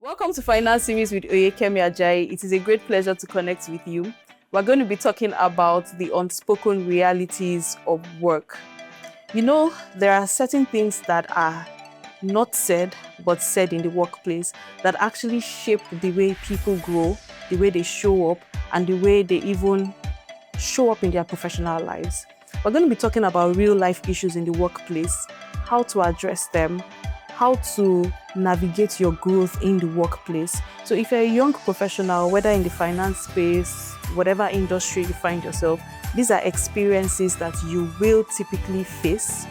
Welcome to Finance Series with Oyekemi Ajayi. It is a great pleasure to connect with you. We're going to be talking about the unspoken realities of work. You know, there are certain things that are not said, but said in the workplace that actually shape the way people grow, the way they show up, and the way they even show up in their professional lives. We're going to be talking about real life issues in the workplace, how to address them, how to navigate your growth in the workplace. So if you're a young professional, whether in the finance space, whatever industry you find yourself, these are experiences that you will typically face.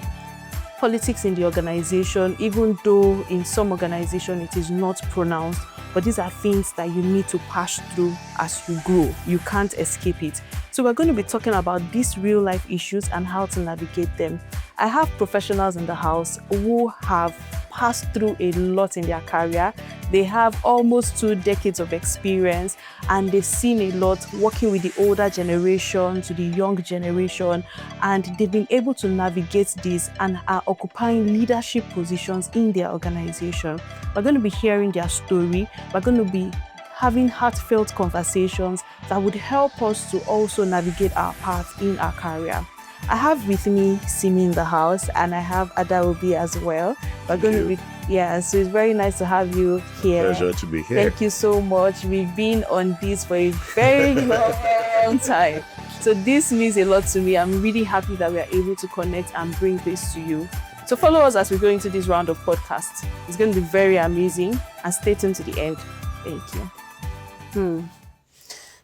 Politics in the organization, even though in some organization it is not pronounced, but these are things that you need to pass through as you grow. You can't escape it. So we're going to be talking about these real life issues and how to navigate them. I have professionals in the house who have passed through a lot in their career. They have almost 2 decades of experience and they've seen a lot working with the older generation to the young generation, and they've been able to navigate this and are occupying leadership positions in their organization. We're going to be hearing their story. We're going to be having heartfelt conversations that would help us to also navigate our path in our career. I have with me Simi in the house, and I have Adaobi as well. We're going to be, so it's very nice to have you here. Pleasure to be here. Thank you so much. We've been on this for a very long time. So this means a lot to me. I'm really happy that we are able to connect and bring this to you. So follow us as we go into this round of podcasts. It's going to be very amazing, and stay tuned to the end. Thank you.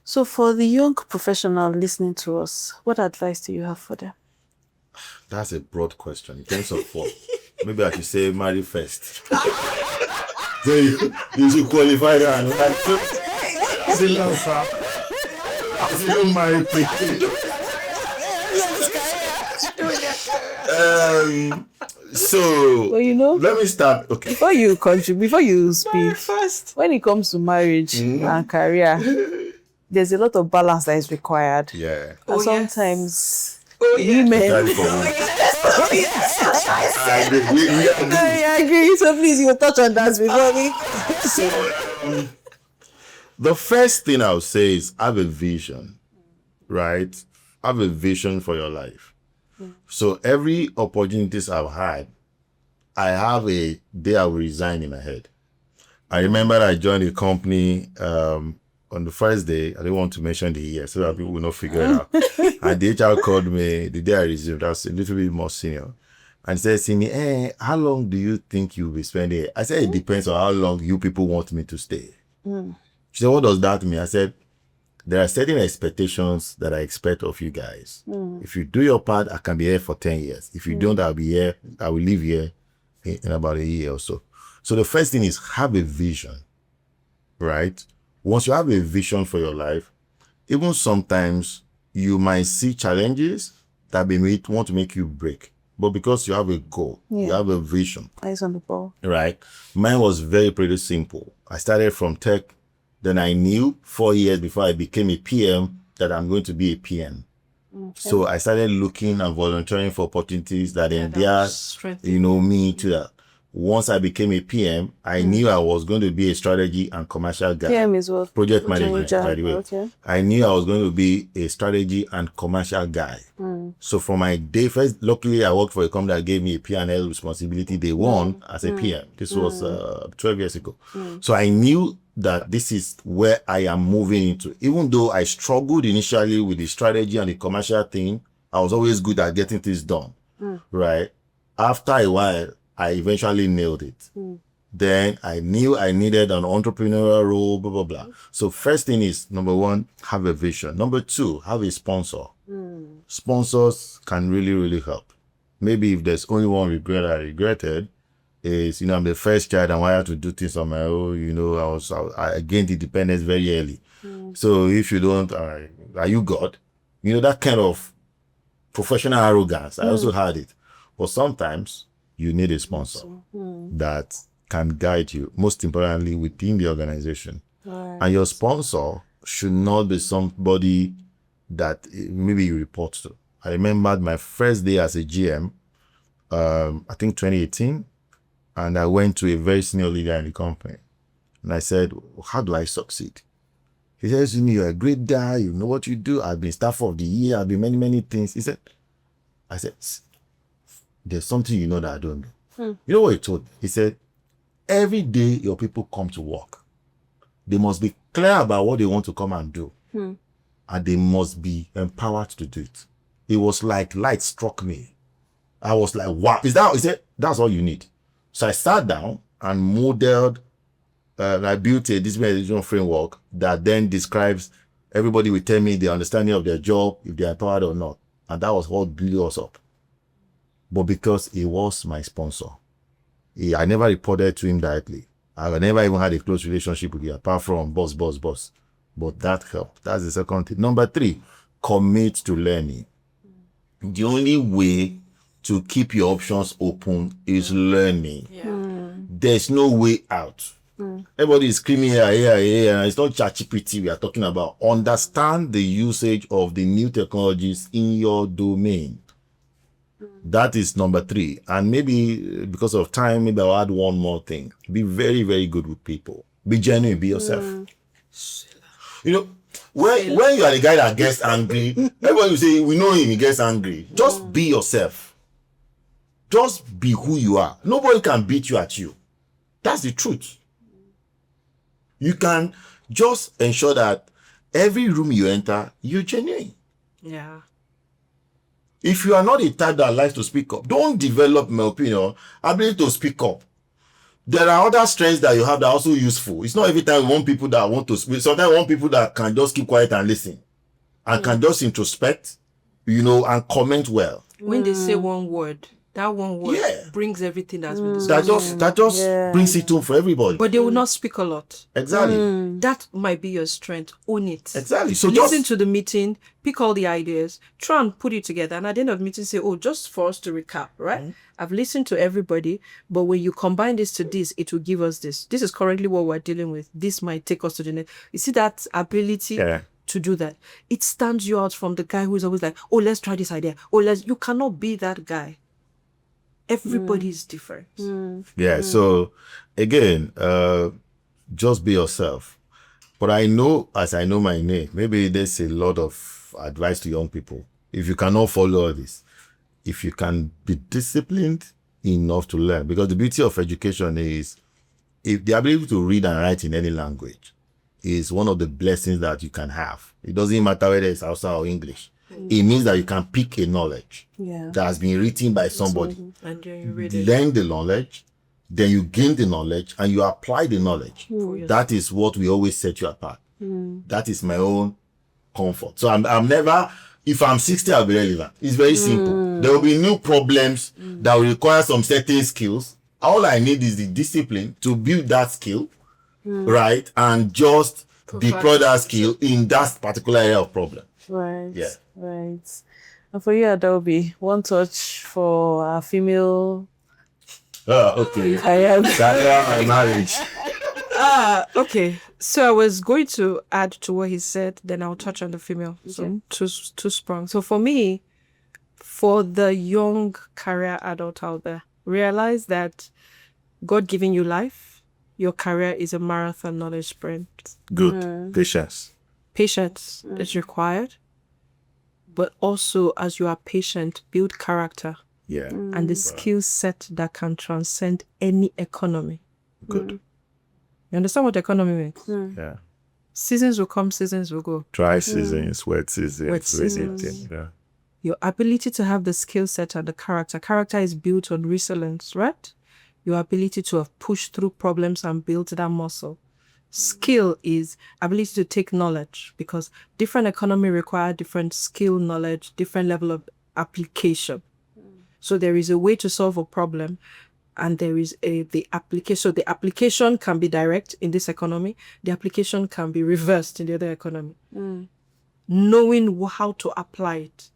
So for the young professional listening to us, what advice do you have for them? That's a broad question. In terms of what? Maybe I should say marry first. So you should qualify that. You marry Well, you know, let me start. Okay. Before you speak, first. when it comes to marriage and career, there's a lot of balance that is required. Yeah. And yes. sometimes That women. is for me. I agree. I agree. So please, you touch on that before me. The first thing I'll say is have a vision, right? Have a vision for your life. So every opportunities I've had, I have a day I will resign in my head. I remember I joined a company on the first day. I didn't want to mention the year so that people will not figure it out. And the HR called me the day I resumed. I was a little bit more senior. And said, Simi, how long do you think you'll be spending? I said, it depends on how long you people want me to stay. She said, what does that mean? I said, there are certain expectations that I expect of you guys. If you do your part, I can be here for 10 years. If you don't, I'll be here. I will leave here in about a year or so. So the first thing is have a vision, right? Once you have a vision for your life, even sometimes you might see challenges that may want to make you break. But because you have a goal, you have a vision. Eyes on the ball. Right? Mine was pretty simple. I started from tech. Then I knew 4 years before I became a PM that I'm going to be a PM. Okay. So I started looking and volunteering for opportunities that me to that. Once I became a PM, I knew I was going to be a strategy and commercial guy. PM is what? Project management, by the way. Okay. I knew I was going to be a strategy and commercial guy. So from my day first, luckily I worked for a company that gave me a P&L responsibility day one as a PM. This was 12 years ago. So I knew that this is where I am moving into. Even though I struggled initially with the strategy and the commercial thing, I was always good at getting things done, right? After a while, I eventually nailed it. Then I knew I needed an entrepreneurial role, blah, blah, blah. So first thing is, number one, have a vision. Number two, have a sponsor. Sponsors can really, really help. Maybe if there's only one regret I regretted, is, I'm the first child and I had to do things on my own. I gained independence very early. So if you don't, are you God? That kind of professional arrogance. I also had it. But sometimes you need a sponsor that can guide you, most importantly within the organization. Right. And your sponsor should not be somebody that maybe you report to. I remembered my first day as a GM, I think 2018, and I went to a very senior leader in the company. And I said, how do I succeed? He says to me, you're a great guy. You know what you do. I've been staff of the year. I've been many, many things. I said, there's something you know that I don't know. You know what he told me? He said, every day your people come to work. They must be clear about what they want to come and do. And they must be empowered to do it. It was like light struck me. I was like, wow. He said, that's all you need. So I sat down and modeled, I built a discipline framework that then describes, everybody will tell me the understanding of their job, if they're empowered or not. And that was what blew us up. But because he was my sponsor, I never reported to him directly. I never even had a close relationship with him, apart from boss. But that helped. That's the second thing. Number 3, commit to learning. The only way to keep your options open is learning. There's no way out. Everybody is screaming here, and it's not ChatGPT we are talking about. Understand the usage of the new technologies in your domain. That is number 3. And maybe because of time, maybe I'll add one more thing. Be very, very good with people. Be genuine, be yourself. You know, when you are the guy that gets angry, everybody will say, we know him, he gets angry. Just be yourself. Just be who you are. Nobody can beat you at you. That's the truth. You can just ensure that every room you enter, you're genuine. Yeah. If you are not a type that likes to speak up, don't develop, my opinion, ability to speak up. There are other strengths that you have that are also useful. It's not every time we want people that want to speak. Sometimes we want people that can just keep quiet and listen. And can just introspect, and comment well. When they say one word, that one word brings everything that's been discussed. That just brings it home for everybody. But they will not speak a lot. Exactly. That might be your strength. Own it. Exactly. So listen to the meeting, pick all the ideas, try and put it together. And at the end of the meeting, say, just for us to recap, right? I've listened to everybody, but when you combine this to this, it will give us this. This is currently what we're dealing with. This might take us to the next. You see that ability to do that? It stands you out from the guy who is always like, let's try this idea. You cannot be that guy. Everybody is different. So again, just be yourself. But I know, as I know my name, maybe there's a lot of advice to young people. If you cannot follow all this, if you can be disciplined enough to learn, because the beauty of education is, if the ability to read and write in any language is one of the blessings that you can have. It doesn't matter whether it's Hausa or English. It means that you can pick a knowledge that has been written by somebody. And then you read it. Learn the knowledge, then you gain the knowledge, and you apply the knowledge. That is what we always set you apart. That is my own comfort. So I'm never, if I'm 60, I'll be relevant. It's very simple. There will be new problems that will require some certain skills. All I need is the discipline to build that skill, right? And just deploy that skill in that particular area of problem. Right. Yeah. Right. And for you, Adobe, one touch for our female Okay. career. Career and marriage. Okay. So I was going to add to what he said, then I'll touch on the female. So two sprung. So for me, for the young career adult out there, realize that God giving you life, your career is a marathon, not a sprint. Good. Patience. Patience is required, but also as you are patient, build character Yeah. and the skill set that can transcend any economy. Good. You understand what economy means? Yeah. Seasons will come, seasons will go. Dry seasons, wet seasons, Wet rainy seasons. season, Yeah. Your ability to have the skill set and the character. Character is built on resilience, right? Your ability to have pushed through problems and built that muscle. Skill is ability to take knowledge, because different economy require different skill, knowledge, different level of application. So there is a way to solve a problem, and there is the application. So the application can be direct in this economy. The application can be reversed in the other economy. Knowing how to apply it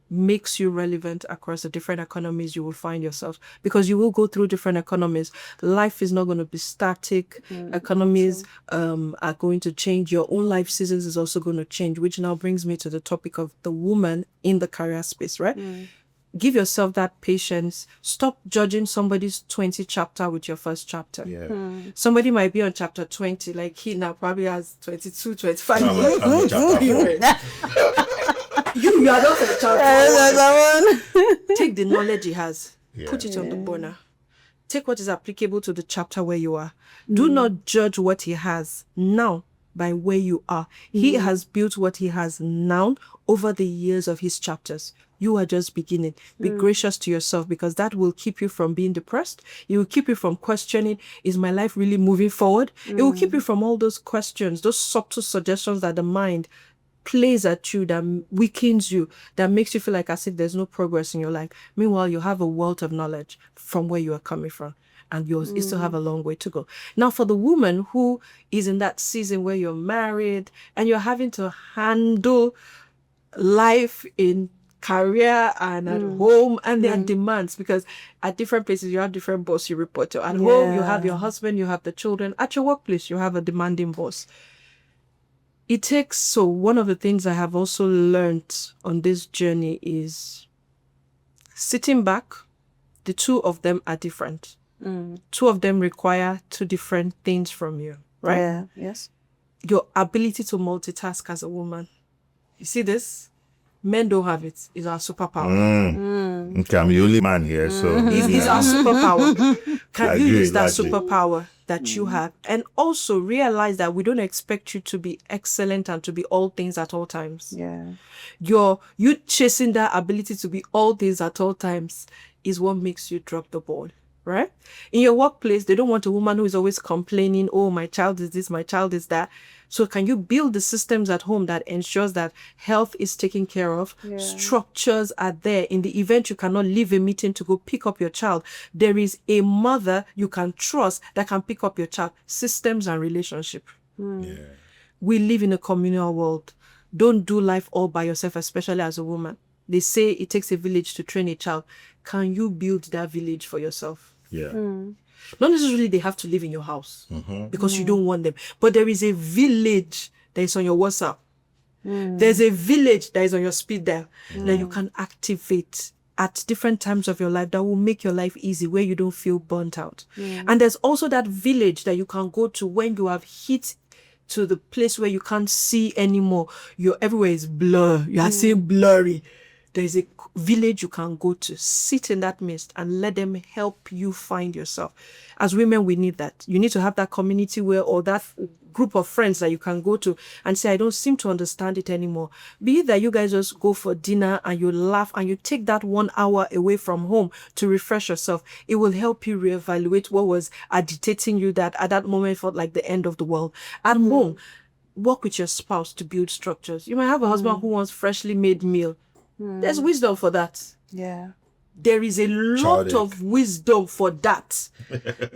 makes you relevant across the different economies you will find yourself, because you will go through different economies. Life is not going to be static. Economies are going to change. Your own life seasons is also going to change, which now brings me to the topic of the woman in the career space, right? give yourself that patience. Stop judging somebody's 20 chapter with your first chapter. Yeah. Somebody might be on chapter 20, like he now probably has 22, 25 I'm years. on chapter 4. You are not a chapter. Take the knowledge he has, Yeah. put it on the burner. Take what is applicable to the chapter where you are. Do not judge what he has now by where you are. He has built what he has now over the years of his chapters. You are just beginning. Be gracious to yourself, because that will keep you from being depressed. It will keep you from questioning, is my life really moving forward? It will keep you from all those questions, those subtle suggestions that the mind plays at you, that weakens you, that makes you feel like as if there's no progress in your life. Meanwhile, you have a wealth of knowledge from where you are coming from, and you still have a long way to go. Now, for the woman who is in that season where you're married and you're having to handle life in career and at home, and their demands, because at different places you have different boss you report to. At home you have your husband, you have the children. At your workplace you have a demanding boss. It takes, so one of the things I have also learned on this journey is sitting back. The two of them are different. Two of them require two different things from you, right? Yeah. Yes. Your ability to multitask as a woman. You see this? Men don't have it. It's our superpower. Okay, I'm the only man here, so It's our superpower. Can you agree, use that largely. superpower that you have? And also realize that we don't expect you to be excellent and to be all things at all times. Yeah. You chasing that ability to be all things at all times is what makes you drop the ball, right? In your workplace, they don't want a woman who is always complaining, oh, my child is this, my child is that. So can you build the systems at home that ensures that health is taken care of? Yeah. Structures are there. In the event you cannot leave a meeting to go pick up your child, there is a mother you can trust that can pick up your child. Systems and relationship. yeah. We live in a communal world. Don't do life all by yourself, especially as a woman. They say it takes a village to train a child. Can you build that village for yourself? Yeah. Not necessarily they have to live in your house because you don't want them. But there is a village that is on your WhatsApp. There's a village that is on your speed dial that you can activate at different times of your life that will make your life easy, where you don't feel burnt out. And there's also that village that you can go to when you have hit to the place where you can't see anymore. Everywhere is blur. You are seeing blurry. There is a village you can go to, sit in that midst and let them help you find yourself. As women, we need that. You need to have that community or that group of friends that you can go to and say, I don't seem to understand it anymore. Be it that you guys just go for dinner and you laugh and you take that 1 hour away from home to refresh yourself. It will help you reevaluate what was agitating you that at that moment felt like the end of the world. At home, work with your spouse to build structures. You might have a husband who wants freshly made meal. There's wisdom for that. Yeah. There is a lot Childish. of wisdom for that.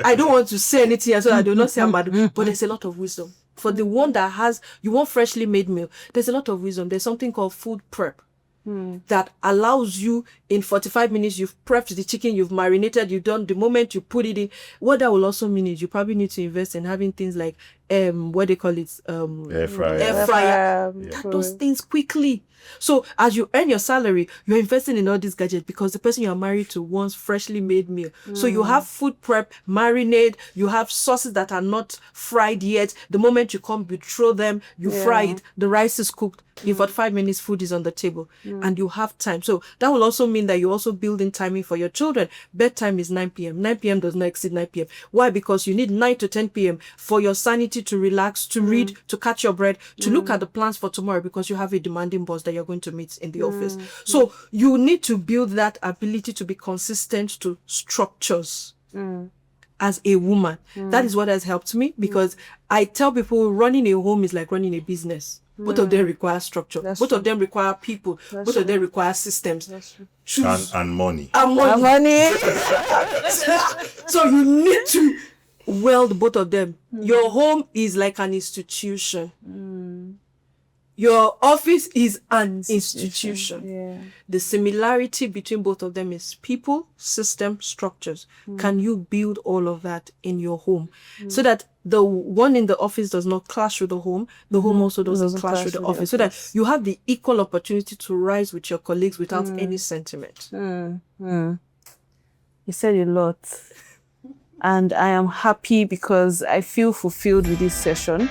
I don't want to say anything so I do not say I'm mad, but there's a lot of wisdom. For the one that you want freshly made meal, there's a lot of wisdom. There's something called food prep that allows you in 45 minutes, you've prepped the chicken, you've marinated, you've done the moment you put it in. What that will also mean is you probably need to invest in having things like, what they call it? Air fryer. Air fryer. That does things quickly. So as you earn your salary, you're investing in all these gadgets because the person you're married to wants freshly made meal. So you have food prep, marinade, you have sauces that are not fried yet. The moment you come, you throw them, you fry it, the rice is cooked. In 45 minutes, food is on the table and you have time. So that will also mean that you also build in timing for your children. Bedtime is 9 p.m. 9 p.m. does not exceed 9 p.m. Why? Because you need 9 to 10 p.m. for your sanity to relax, to read, to catch your breath, to look at the plans for tomorrow because you have a demanding boss that you're going to meet in the office. So you need to build that ability to be consistent to structures. As a woman, that is what has helped me because I tell people running a home is like running a business. Both of them require structure. Both of them require people. Both of them require systems. Choose. And money. And money. Money. So you need to weld both of them. Your home is like an institution. Your office is an institution. Yeah. The similarity between both of them is people, system, structures. Can you build all of that in your home so that the one in the office does not clash with the home home also doesn't clash with the office, so that you have the equal opportunity to rise with your colleagues without any sentiment. You said a lot. And I am happy because I feel fulfilled with this session.